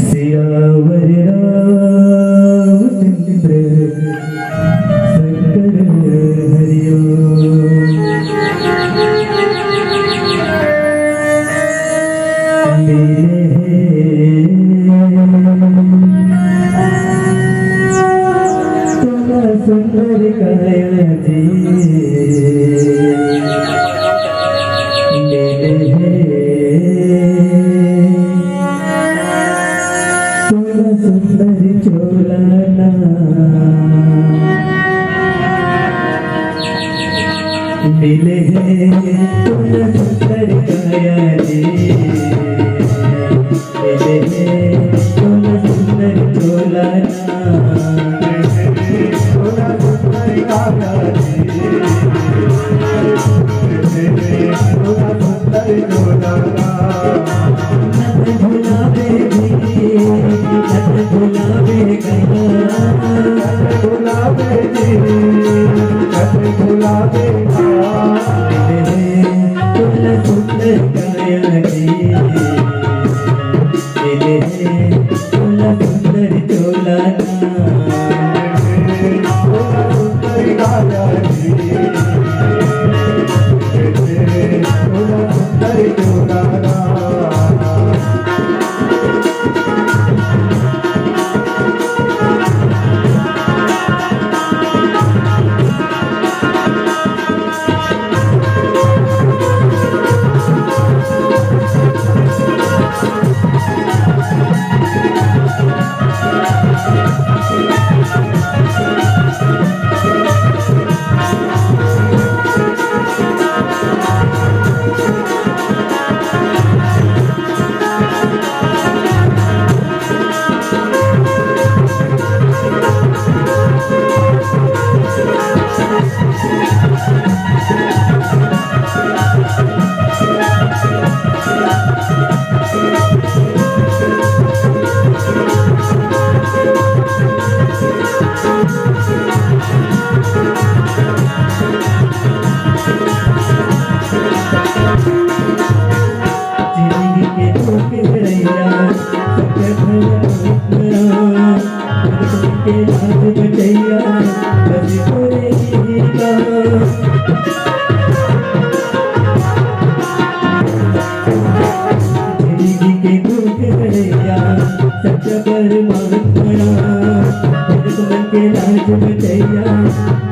सियावर रामचंद्र शंकर हरिओ। तोला सुंदर काया जी सुंदर चोलाना मिले तुम सुंदर काया जी मिले तुम सुंदर चोलाना सुंदर काया जी सुंदर चोलाना गुलाबे जी गुलाबे तुला सुंदर काया जी तुला सुंदर चोलाना सुंदर काया जी तुला सुंदर चोलाना। के लाज बचैया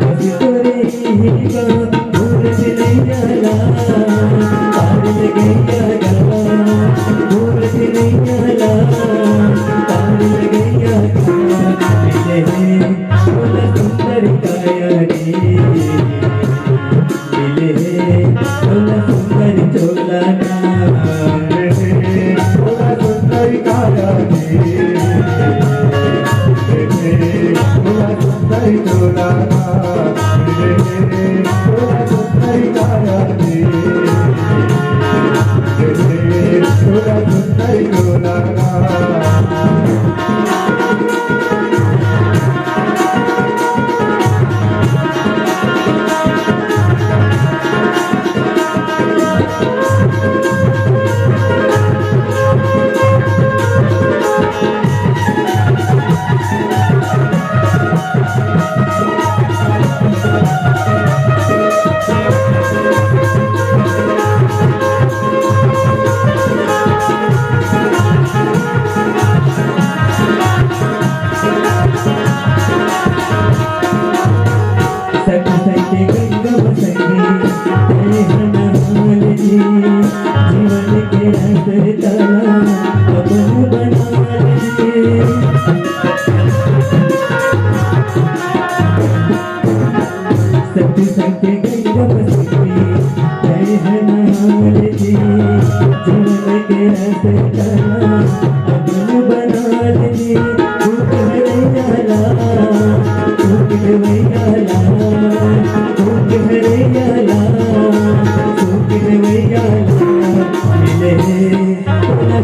कभी तोरे ही का भूल से नहीं जाला पार लगैया गवा भूल से नहीं जाला पार लगैया गवा मिले बोला सुंदर काया जी मिले बोला सुंदर चोलाना बोला सुंदर काया जी सुंदर चोलाना सुंदर काया जी सुंदर चोलाना।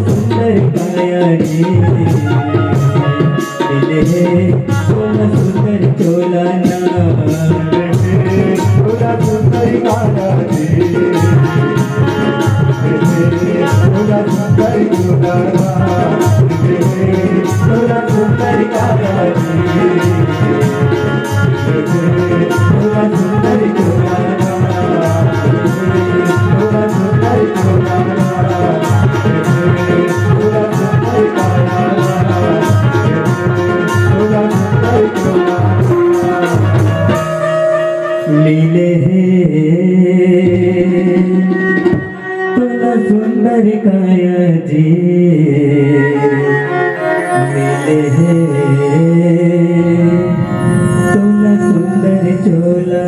सुंदर काया जी सुंदर चोलाना सुंदर काया जी सुंदर चोलाना। तोला सुंदर काया जी तोला सुंदर चोला तोला सुंदर चोला तोला सुंदर काया तोला सुंदर चोला लीले तोला सुंदर काया जी मिले तोला सुंदर चोला